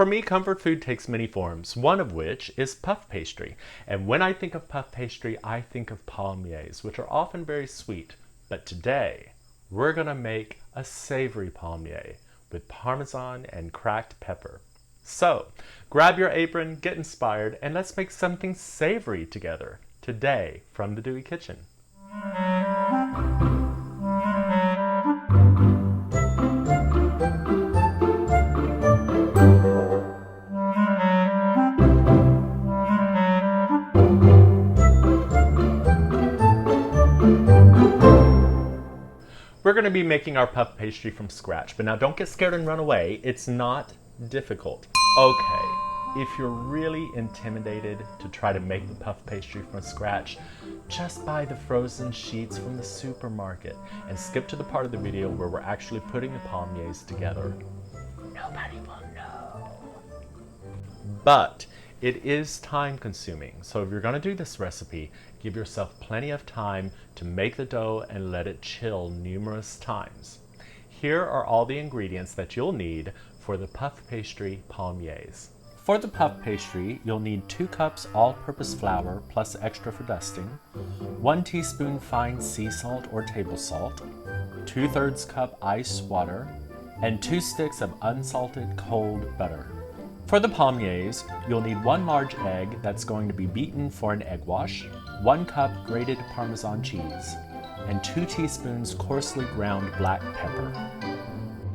For me, comfort food takes many forms, one of which is puff pastry. And when I think of puff pastry, I think of palmiers, which are often very sweet. But today, we're gonna make a savory palmier with Parmesan and cracked pepper. So, grab your apron, get inspired, and let's make something savory together. Today, from the Dewey Kitchen. We're going to be making our puff pastry from scratch, but now don't get scared and run away. It's not difficult. Okay, if you're really intimidated to try to make the puff pastry from scratch, just buy the frozen sheets from the supermarket and skip to the part of the video where we're actually putting the palmiers together. Nobody will know. But it is time consuming, so if you're going to do this recipe, give yourself plenty of time to make the dough and let it chill numerous times. Here are all the ingredients that you'll need for the puff pastry palmiers. For the puff pastry, you'll need 2 cups all-purpose flour plus extra for dusting, 1 teaspoon fine sea salt or table salt, 2/3 cup ice water, and 2 sticks of unsalted cold butter. For the palmiers, you'll need 1 large egg that's going to be beaten for an egg wash, 1 cup grated Parmesan cheese, and 2 teaspoons coarsely ground black pepper.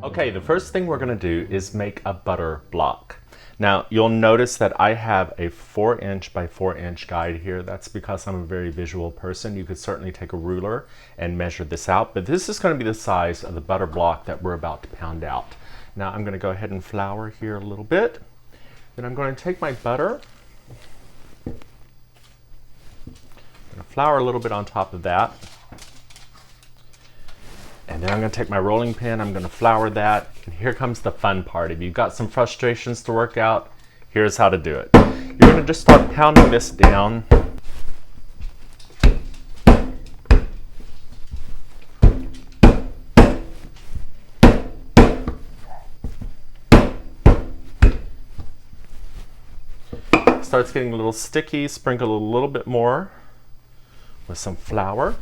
Okay, the first thing we're going to do is make a butter block. Now, you'll notice that I have a 4-inch by 4-inch guide here. That's because I'm a very visual person. You could certainly take a ruler and measure this out, but this is going to be the size of the butter block that we're about to pound out. Now, I'm going to go ahead and flour here a little bit. Then I'm going to take my butter, I'm going to flour a little bit on top of that, and then I'm going to take my rolling pin, I'm going to flour that, and here comes the fun part. If you've got some frustrations to work out, here's how to do it. You're going to just start pounding this down. Starts getting a little sticky, sprinkle a little bit more with some flour.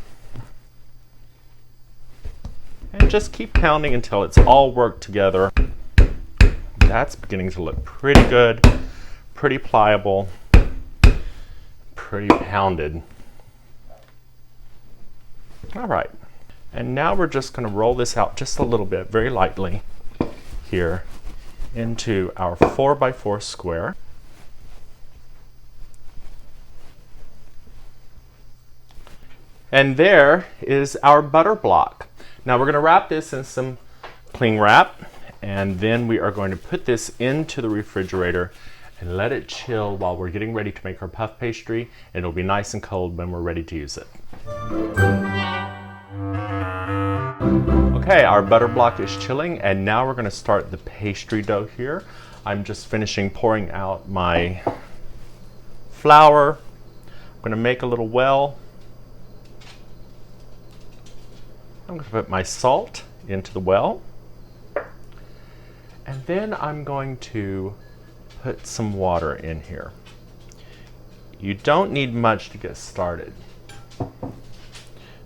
And just keep pounding until it's all worked together. That's beginning to look pretty good, pretty pliable, pretty pounded. All right, and now we're just going to roll this out just a little bit, very lightly, here into our 4x4 square. And there is our butter block. Now we're going to wrap this in some cling wrap, and then we are going to put this into the refrigerator and let it chill while we're getting ready to make our puff pastry, and it'll be nice and cold when we're ready to use it. Okay, our butter block is chilling, and now we're going to start the pastry dough here. I'm just finishing pouring out my flour. I'm going to make a little well. I'm going to put my salt into the well, and then I'm going to put some water in here. You don't need much to get started. You're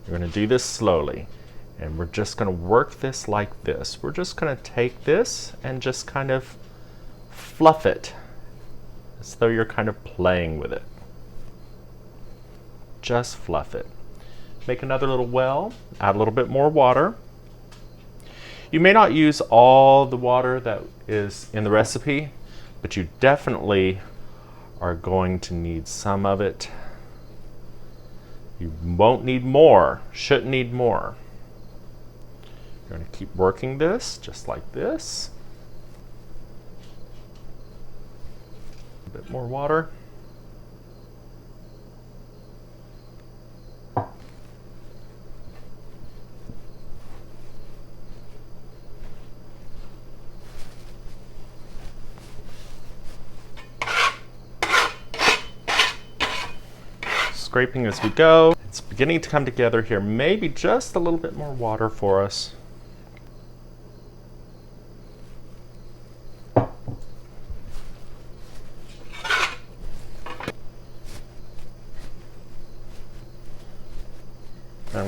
going to do this slowly, and we're just going to work this like this. We're just going to take this and just kind of fluff it as though you're kind of playing with it. Just fluff it. Make another little well, add a little bit more water. You may not use all the water that is in the recipe, but you definitely are going to need some of it. You won't need more, shouldn't need more. You're going to keep working this just like this. A bit more water. Scraping as we go. It's beginning to come together here. Maybe just a little bit more water for us.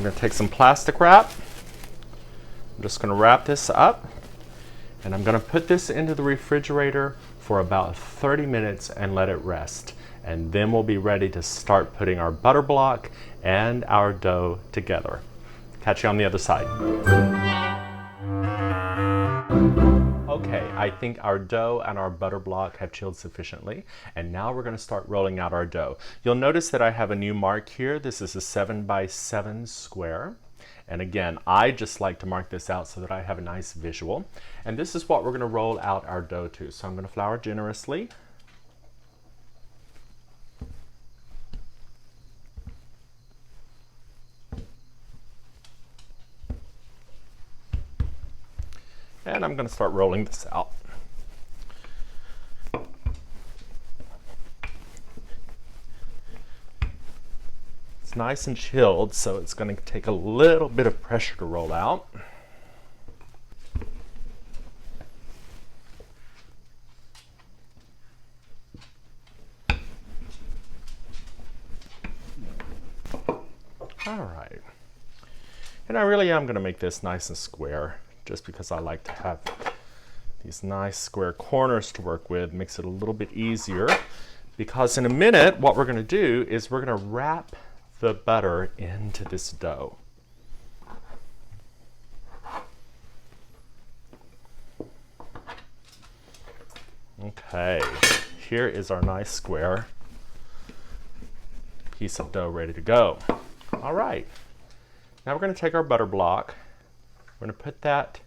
I'm going to take some plastic wrap. I'm just going to wrap this up, and I'm going to put this into the refrigerator for about 30 minutes and let it rest. And then we'll be ready to start putting our butter block and our dough together. Catch you on the other side. Okay, I think our dough and our butter block have chilled sufficiently, and now we're going to start rolling out our dough. You'll notice that I have a new mark here. This is a 7x7 square. And again, I just like to mark this out so that I have a nice visual. And this is what we're going to roll out our dough to. So I'm going to flour generously. And I'm going to start rolling this out. It's nice and chilled, so it's going to take a little bit of pressure to roll out. All right. And I really am going to make this nice and square, just because I like to have these nice square corners to work with. Makes it a little bit easier, because in a minute what we're going to do is we're going to wrap the butter into this dough. Okay, here is our nice square piece of dough ready to go. All right, now we're going to take our butter block. We're going to put that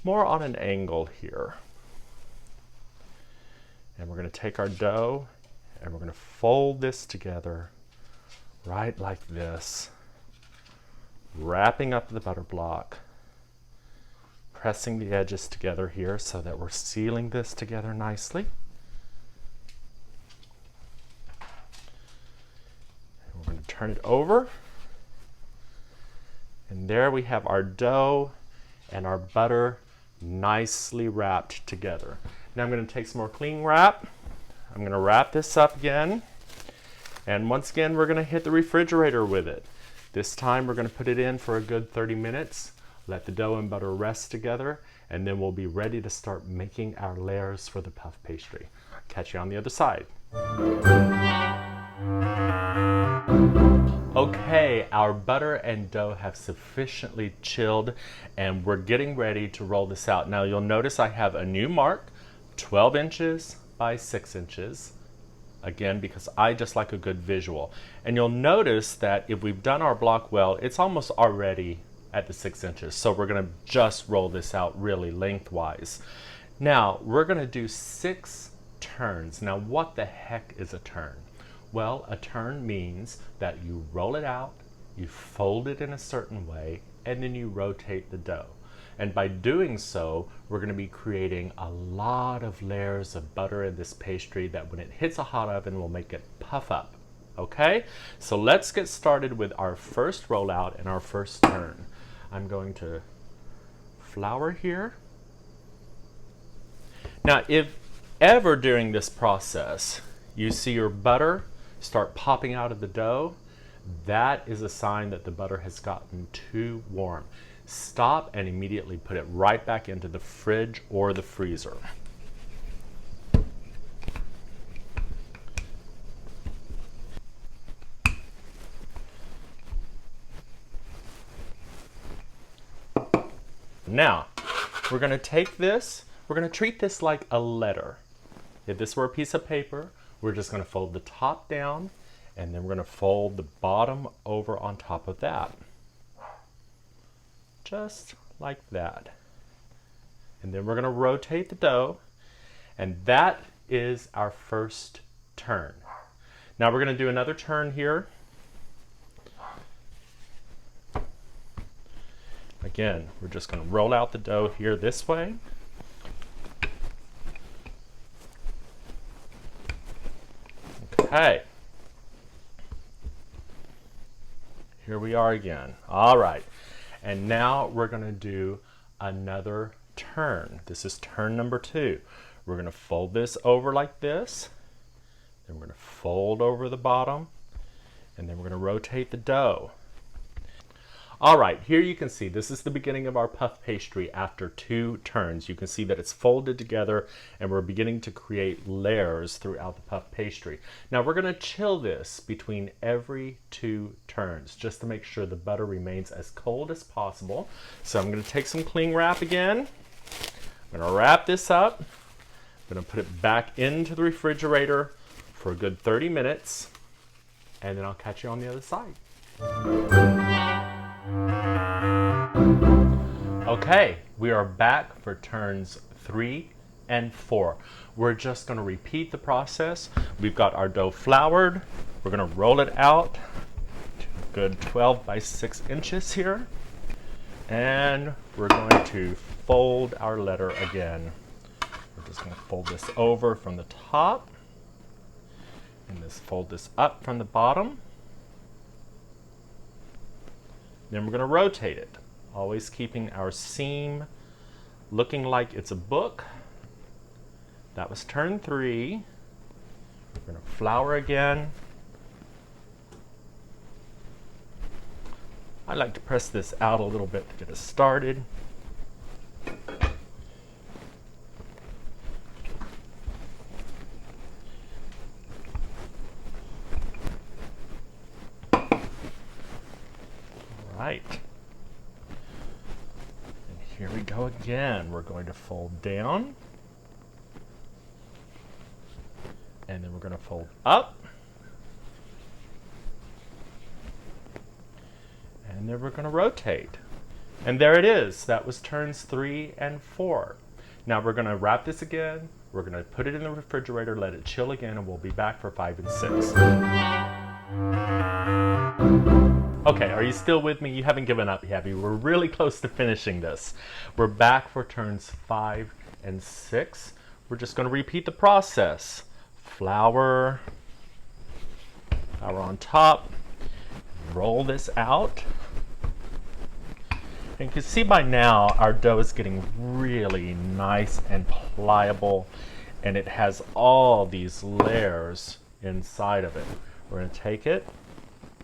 more on an angle here. And we're going to take our dough and we're going to fold this together right like this, wrapping up the butter block, pressing the edges together here so that we're sealing this together nicely. And we're going to turn it over. And there we have our dough and our butter nicely wrapped together. Now I'm going to take some more cling wrap. I'm going to wrap this up again. And once again, we're going to hit the refrigerator with it. This time we're going to put it in for a good 30 minutes, let the dough and butter rest together, and then we'll be ready to start making our layers for the puff pastry. Catch you on the other side. Okay, our butter and dough have sufficiently chilled, and we're getting ready to roll this out. Now you'll notice I have a new mark, 12 inches by 6 inches. Again, because I just like a good visual. And you'll notice that if we've done our block well, it's almost already at the 6 inches. So we're going to just roll this out really lengthwise. Now, we're going to do 6 turns. Now, what the heck is a turn? Well, a turn means that you roll it out, you fold it in a certain way, and then you rotate the dough. And by doing so, we're going to be creating a lot of layers of butter in this pastry that when it hits a hot oven will make it puff up. Okay? So let's get started with our first rollout and our first turn. I'm going to flour here. Now, if ever during this process you see your butter start popping out of the dough, that is a sign that the butter has gotten too warm. Stop and immediately put it right back into the fridge or the freezer. Now, we're going to take this, we're going to treat this like a letter. If this were a piece of paper, we're just going to fold the top down, and then we're going to fold the bottom over on top of that. Just like that. And then we're going to rotate the dough, and that is our first turn. Now we're going to do another turn here. Again, we're just going to roll out the dough here this way. Okay. Here we are again. All right. And now we're going to do another turn. This is turn number 2. We're going to fold this over like this. Then we're going to fold over the bottom. And then we're going to rotate the dough. All right, here you can see this is the beginning of our puff pastry after 2 turns. You can see that it's folded together and we're beginning to create layers throughout the puff pastry. Now we're going to chill this between every 2 turns just to make sure the butter remains as cold as possible. So I'm going to take some cling wrap again. I'm going to wrap this up. I'm going to put it back into the refrigerator for a good 30 minutes and then I'll catch you on the other side. Okay, we are back for turns 3 and 4. We're just going to repeat the process. We've got our dough floured. We're going to roll it out to a good 12 by 6 inches here. And we're going to fold our letter again. We're just going to fold this over from the top. And fold this up from the bottom. Then we're going to rotate it. Always keeping our seam looking like it's a book. That was turn 3. We're going to flour again. I like to press this out a little bit to get us started. All right. Here we go again. We're going to fold down. And then we're going to fold up. And then we're going to rotate. And there it is. That was turns 3 and 4. Now we're going to wrap this again. We're going to put it in the refrigerator, let it chill again, and we'll be back for 5 and 6. Okay, are you still with me? You haven't given up, have you? We're really close to finishing this. We're back for turns 5 and 6. We're just going to repeat the process. Flour on top, roll this out. And you can see by now our dough is getting really nice and pliable, and it has all these layers inside of it. We're going to take it.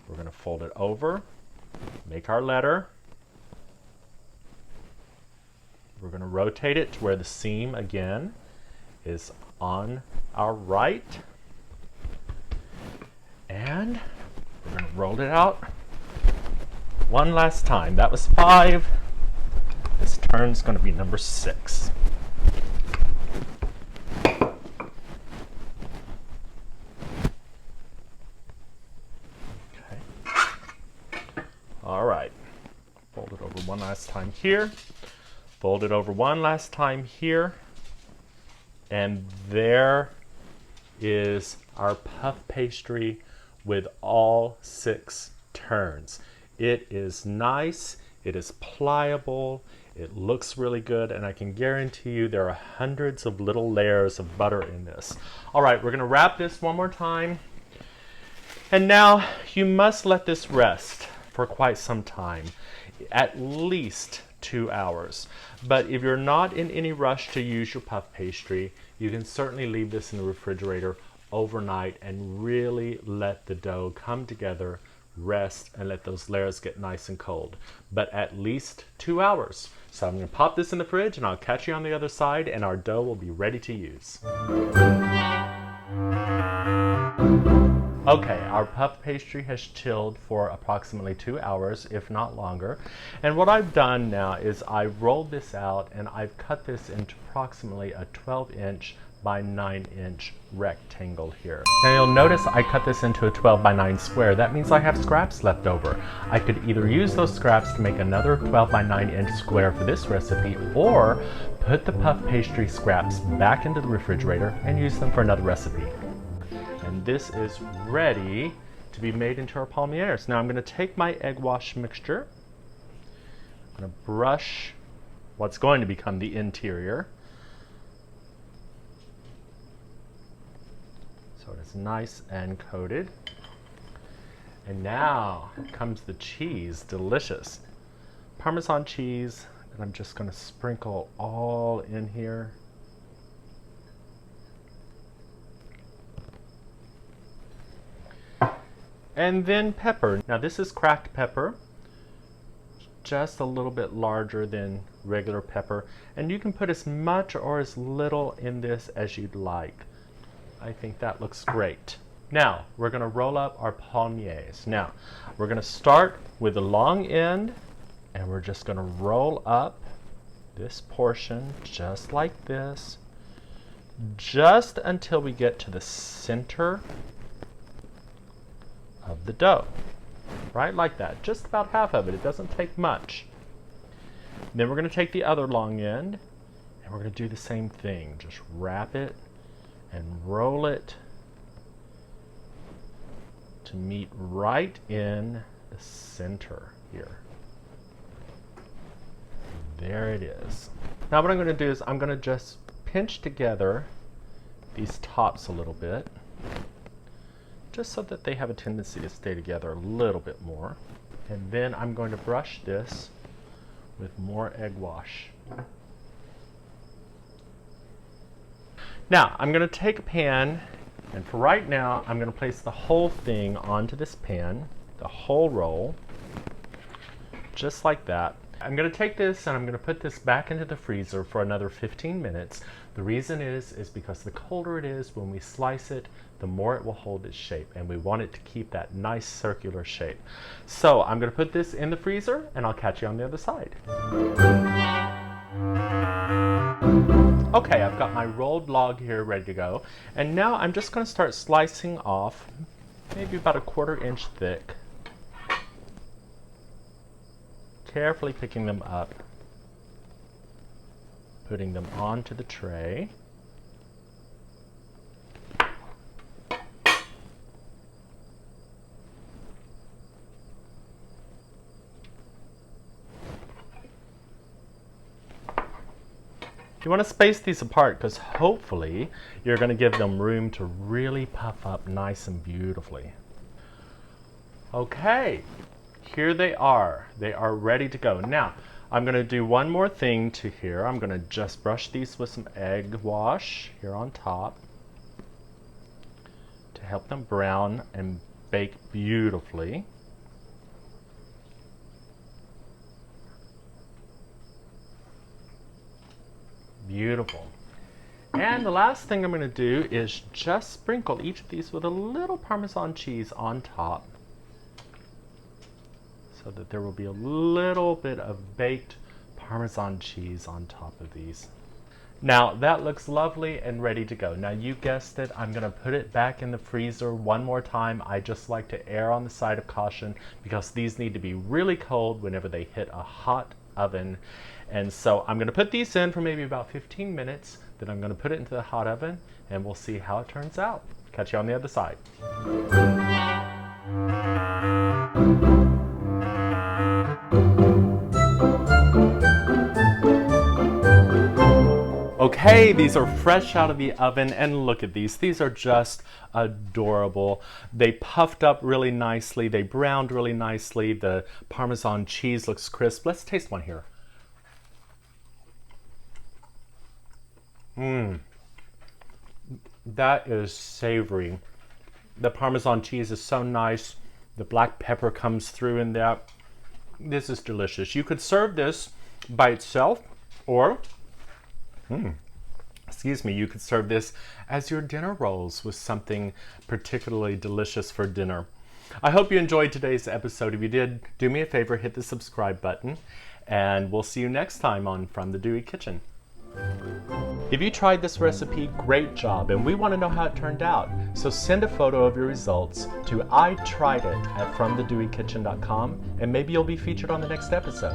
We're going to fold it over, make our letter. We're going to rotate it to where the seam again is on our right. And we're going to roll it out one last time. That was 5. This turn's going to be number 6. All right, fold it over one last time here, fold it over one last time here, and there is our puff pastry with all 6 turns. It is nice, it is pliable, it looks really good, and I can guarantee you there are hundreds of little layers of butter in this. All right, we're going to wrap this one more time, and now you must let this rest for quite some time, at least 2 hours. But if you're not in any rush to use your puff pastry, you can certainly leave this in the refrigerator overnight and really let the dough come together, rest, and let those layers get nice and cold. But at least 2 hours. So I'm going to pop this in the fridge and I'll catch you on the other side and our dough will be ready to use. Okay, our puff pastry has chilled for approximately 2 hours, if not longer. And what I've done now is I've rolled this out and I've cut this into approximately a 12-inch by 9-inch rectangle here. Now you'll notice I cut this into a 12 by 9 square. That means I have scraps left over. I could either use those scraps to make another 12 by 9-inch square for this recipe, or put the puff pastry scraps back into the refrigerator and use them for another recipe. And this is ready to be made into our Palmiers. Now I'm going to take my egg wash mixture. I'm going to brush what's going to become the interior, so it's nice and coated. And now comes the cheese, delicious Parmesan cheese, and I'm just going to sprinkle all in here. And then pepper. Now this is cracked pepper. just a little bit larger than regular pepper, and you can put as much or as little in this as you'd like. I think that looks great. Now, we're going to roll up our palmiers. Now, we're going to start with the long end, and we're just going to roll up this portion just like this, just until we get to the center of the dough. Right like that, just about half of it. It doesn't take much. Then we're going to take the other long end, and we're going to do the same thing. Just wrap it and roll it to meet right in the center here. There it is. Now what I'm going to do is I'm going to just pinch together these tops a little bit, just so that they have a tendency to stay together a little bit more. And then I'm going to brush this with more egg wash. Now I'm going to take a pan, and for right now I'm going to place the whole thing onto this pan, the whole roll, just like that. I'm going to take this and I'm going to put this back into the freezer for another 15 minutes. The reason is because the colder it is when we slice it, the more it will hold its shape, and we want it to keep that nice circular shape. So I'm going to put this in the freezer, and I'll catch you on the other side. Okay, I've got my rolled log here ready to go, and now I'm just going to start slicing off maybe about a 1/4 inch thick, carefully picking them up, putting them onto the tray. You want to space these apart because hopefully you're going to give them room to really puff up nice and beautifully. Okay, here they are. They are ready to go. Now, I'm going to do one more thing to here. I'm going to just brush these with some egg wash here on top to help them brown and bake beautifully. Beautiful. And the last thing I'm going to do is just sprinkle each of these with a little Parmesan cheese on top, so that there will be a little bit of baked Parmesan cheese on top of these. Now that looks lovely and ready to go. Now you guessed it, I'm going to put it back in the freezer one more time. I just like to err on the side of caution because these need to be really cold whenever they hit a hot oven. And so I'm going to put these in for maybe about 15 minutes. Then I'm going to put it into the hot oven and we'll see how it turns out. Catch you on the other side. Okay, these are fresh out of the oven, and look at these. These are just adorable. They puffed up really nicely. They browned really nicely. The Parmesan cheese looks crisp. Let's taste one here. That is savory. The Parmesan cheese is so nice. The black pepper comes through in that. This is delicious. You could serve this by itself, or you could serve this as your dinner rolls with something particularly delicious for dinner. I hope you enjoyed today's episode. If you did, do me a favor, hit the subscribe button, and we'll see you next time on From the Dewey Kitchen. If you tried this recipe, great job, and we want to know how it turned out. So send a photo of your results to ITriedIt@FromTheDeweyKitchen.com, and maybe you'll be featured on the next episode.